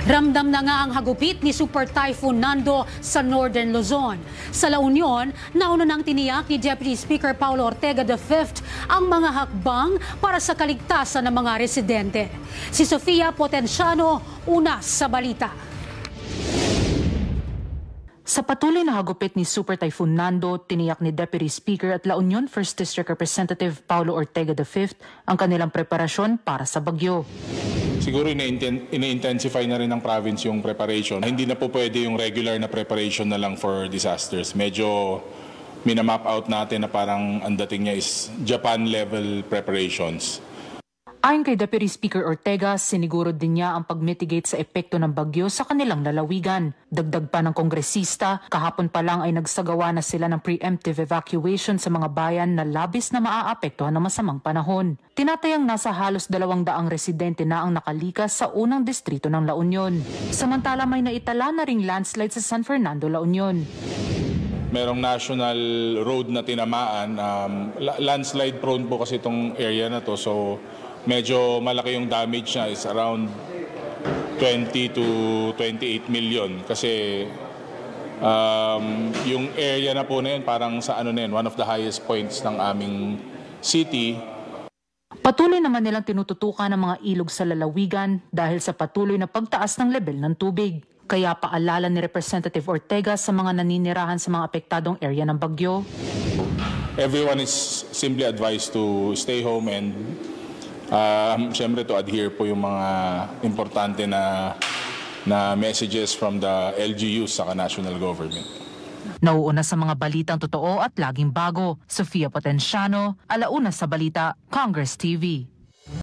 Ramdam na nga ang hagupit ni Super Typhoon Nando sa Northern Luzon. Sa La Union, nauna nang tiniyak ni Deputy Speaker Paulo Ortega V ang mga hakbang para sa kaligtasan ng mga residente. Si Sofia Potenciano, una sa balita. Sa patuloy na hagupit ni Super Typhoon Nando, tiniyak ni Deputy Speaker at La Union 1st District Representative Paulo Ortega V ang kanilang preparasyon para sa bagyo. Siguro ina-intensify na rin ng province yung preparation. Hindi na po pwede yung regular na preparation na lang for disasters. Medyo minamap out natin na parang ang dating niya is Japan-level preparations. Ayon kay Deputy Speaker Ortega, siniguro din niya ang pag-mitigate sa epekto ng bagyo sa kanilang lalawigan. Dagdag pa ng kongresista, kahapon pa lang ay nagsagawa na sila ng preemptive evacuation sa mga bayan na labis na maaapektuhan ng masamang panahon. Tinatayang nasa halos 200 residente na ang nakalikas sa unang distrito ng La Union. Samantala may naitala na ring landslide sa San Fernando, La Union. Merong national road na tinamaan. Landslide prone po kasi itong area na to, so medyo malaki yung damage niya, is around 20 to 28 million kasi yung area na po na yun parang sa ano na yun, one of the highest points ng aming city. Patuloy naman nilang tinututukan ang mga ilog sa lalawigan dahil sa patuloy na pagtaas ng level ng tubig. Kaya paalala ni Representative Ortega sa mga naninirahan sa mga apektadong area ng bagyo. Everyone is simply advised to stay home and siyempre to adhere po yung mga importante na messages from the LGUs sa national government. Nauuna sa mga balitang totoo at laging bago. Sofia Potenciano, Alauna sa Balita, Congress TV.